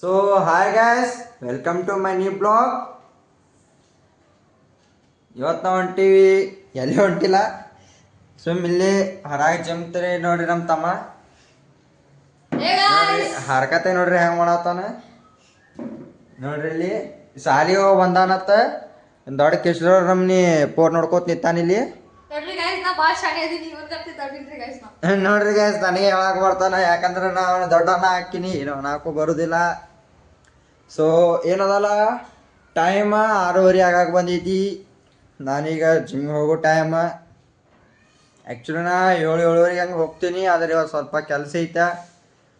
So hi guys, welcome to my new blog. ಇವತ್ತು ನಾವು ಹೊಂಟೀವಿ, ಎಲ್ಲಿ ಹೊಂಟಿಲ್ಲ, ಇಲ್ಲಿ ಹೊರಗೆ ಜಮ್ತಾರೆ ನೋಡ್ರಿ ನಮ್ಮ ತಮ್ಮ. ನೋಡ್ರಿ ಹರ್ಕತೆ ನೋಡ್ರಿ ಹೆಂಗೆ ಮಾಡತ್ತಾನ ನೋಡ್ರಿ. ಇಲ್ಲಿ ಸಾಲಿ ಹೋಗಿ ಬಂದಾನತ್ತ, ದೊಡ್ಡ ಕಿಶೋರ್ ನಮ್ನಿ ಪೋರ್ ನೋಡ್ಕೋತ ನಿಂತಾನಿಲ್ಲಿ. ನೋಡ್ರಿ ಗೈಸ್, ನನಗೆ ಹೇಳಕ್ ಬರ್ತಾನ, ಯಾಕಂದ್ರೆ ನಾವು ದೊಡ್ಡವನ್ನ ಹಾಕಿನಿ, ನಾಲ್ಕು ಬರುದಿಲ್ಲ. ಸೊ ಏನದಲ್ಲ, ಟೈಮ್ 6:30 ಆಗಾಕ ಬಂದೈತಿ. ನಾನೀಗ ಜಿಮ್ ಹೋಗೋ ಟೈಮ್. ಆ್ಯಕ್ಚುಲಿ ನಾ 7-7:30 ಹಂಗೆ ಹೋಗ್ತೀನಿ, ಆದರೆ ಇವತ್ತು ಸ್ವಲ್ಪ ಕೆಲಸ ಐತೆ,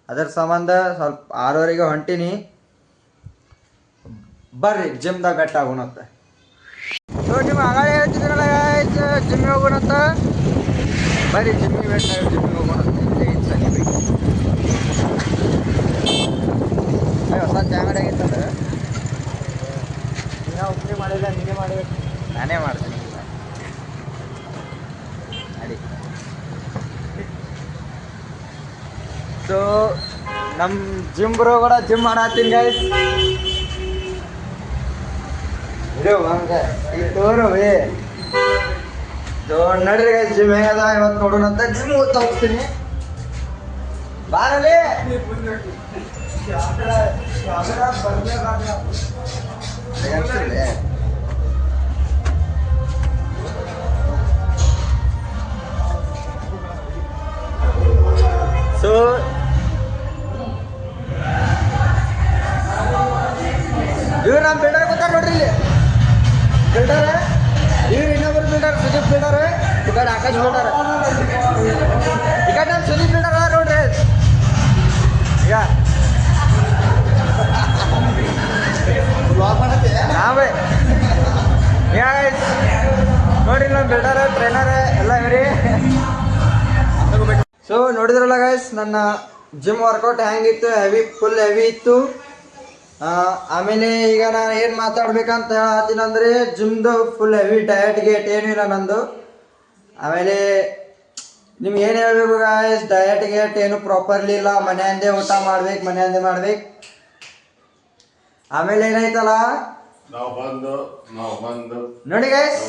ಅದರ ಸಂಬಂಧ ಸ್ವಲ್ಪ 6:30 ಹೊಂಟೀನಿ. ಬರ್ರಿ ಜಿಮ್ದಾಗ ಬೆಟ್ಟ ಆಗೋಣತ್ತ. ಸೊ ನಿಮ್ಮ ಆಗಾಳೆ ಹೇಳ್ತಿದ್ರಲ್ಲ ಗಾಯ್ಸ್, ಜಿಮ್ಮಿಗೆ ಹೋಗೋಣತ್ತ. ಬರ್ರಿ ಜಿಮ್ಮಿಗೆ ಜಿಮ್ಮಿಗೆ ಹೋಗೋಣತ್ತ. ಹೊಸ ಚಾಂಗಡಿ ಆಗಿತ್ತಂದ್ರೆ ನೀನು ಒಬ್ಬನೇ ಮಾಡಿಲ್ಲ, ನೀನೇ ಮಾಡಬೇಕು. ನಾನೇ ಮಾಡ್ತೀನಿ ಈಗ ಅಡಿ. ಸೊ ನಮ್ಮ ಜಿಮ್ ಬ್ರೋ ಕೂಡ ಜಿಮ್ ಮಾಡತ್ತೀನಿ ಗೈಸ್. ಇದು ಹಂಗೆ ಈಗ ತೋರವೇ ನಡ್ರಿ ಗೈಸ್, ಜಿಮ್ ಹೇಗದ ಇವತ್ತು ನೋಡೋಣಂತ. ಜಿಮ್ ತೋರಿಸ್ತೀನಿ ಬಾರಲ್ಲಿ. ಸೊ ಇವ್ರು ನಮ್ಮ ಬಿಲ್ಡರ್ ಗೊತ್ತಾರ ನೋಡ್ರಿ. ಇಲ್ಲಿ ಬಿಲ್ಡರ್ ಇವ್ರು ಇನ್ನೊಬ್ರು ಬಿಲ್ಡರ್, ಸುದೀಪ್ ಬಿಲ್ಡರ್. ಈ ಕಡೆ ಆಕಾಶ್ ಬಿಲ್ಡರ್, ಈ ಕಡೆ ನಮ್ಮ ಸುದೀಪ್ ಬಿಲ್ಡರ್ ಅದ ನೋಡ್ರಿ. ಈಗ ನಾವೇ ನೋಡ್ರಿ, ನಮ್ಮ ಬಿಲ್ಡರ್ ಟ್ರೈನರ್ ಎಲ್ಲ ಇವ್ರಿ. ಸೊ ನೋಡಿದ್ರಲ್ಲ ಗೈಸ್, ನನ್ನ ಜಿಮ್ ವರ್ಕೌಟ್ ಹೆಂಗಿತ್ತು, ಫುಲ್ ಹೆವಿ ಇತ್ತು. ಆಮೇಲೆ ಈಗ ನಾನು ಏನು ಮಾತಾಡ್ಬೇಕಂತ ಹೇಳ್ತೀನಿ ಅಂದರೆ, ಜಿಮ್ದು ಫುಲ್ ಹೆವಿ ಡಯಟ್ ಗೇಟ್ ಏನೂ ಇಲ್ಲ ನಂದು. ಆಮೇಲೆ ನಿಮ್ಗೆ ಏನು ಹೇಳ್ಬೇಕು ಗಾಯ್ಸ್, ಡಯಟ್ ಗೇಟ್ ಏನು ಪ್ರಾಪರ್ಲಿ ಇಲ್ಲ. ಮನೆಯಿಂದೇ ಊಟ ಮಾಡ್ಬೇಕು, ಮನೆಯಿಂದೇ ಮಾಡ್ಬೇಕು. ಆಮೇಲೆ ಏನಾಯ್ತಲ್ಲ ನೋಡಿ ಗೈಸ್,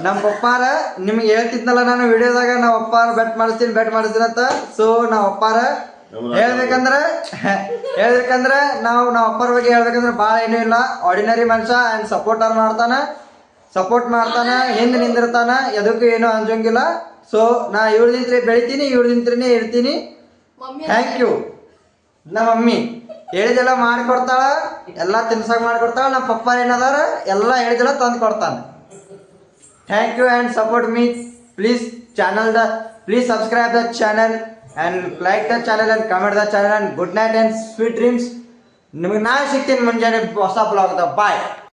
ನಮ್ಮ ಪಪ್ಪಾರ ನಿಮ್ಗೆ ಹೇಳ್ತಿದ್ನಲ್ಲ ನಾನು ವಿಡಿಯೋದಾಗ, ನಾವು ಅಪ್ಪಾರ ಬೆಟ್ ಮಾಡಿಸ್ತೀನಿ ಅಂತ. ಸೊ ನಾವು ಅಪ್ಪಾರ ಹೇಳ್ಬೇಕಂದ್ರೆ ನಾವು ಅಪ್ಪರ ಬಗ್ಗೆ ಹೇಳ್ಬೇಕಂದ್ರೆ ಭಾಳ ಏನೂ ಇಲ್ಲ. ಆರ್ಡಿನರಿ ಮನುಷ್ಯ ಆ್ಯಂಡ್ ಸಪೋರ್ಟ್ ಮಾಡ್ತಾನೆ, ಹಿಂದೆ ನಿಂದಿರ್ತಾನೆ, ಎದಕ್ಕೂ ಏನೂ ಅಂಜಂಗಿಲ್ಲ. ಸೊ ನಾ ಇವ್ರದಿಂತ್ರ ಬೆಳಿತೀನಿ, ಇವ್ರದಿಂತ್ರನೇ ಇರ್ತೀನಿ. Thank you. ನಮ್ಮ ಮಮ್ಮಿ ಹೇಳಿದೆಲ್ಲ ಮಾಡಿಕೊಡ್ತಾಳ, ಎಲ್ಲ ತಿನ್ಸಕ್ಕೆ ಮಾಡಿಕೊಡ್ತಾಳ. ನಮ್ಮ ಪಪ್ಪ ಏನದಾರ ಎಲ್ಲ ಹೇಳಿದೆಲ್ಲ ತಂದು ಕೊಡ್ತಾನೆ. Thank you and support me. Please subscribe the channel and like the channel and comment the channel and good night and sweet dreams. ನಿಮಗೆ ನಾನು ಸಿಗ್ತೀನಿ ಮುಂಜಾನೆ ಹೊಸ ಬ್ಲಾಗ್. ಬಾಯ್.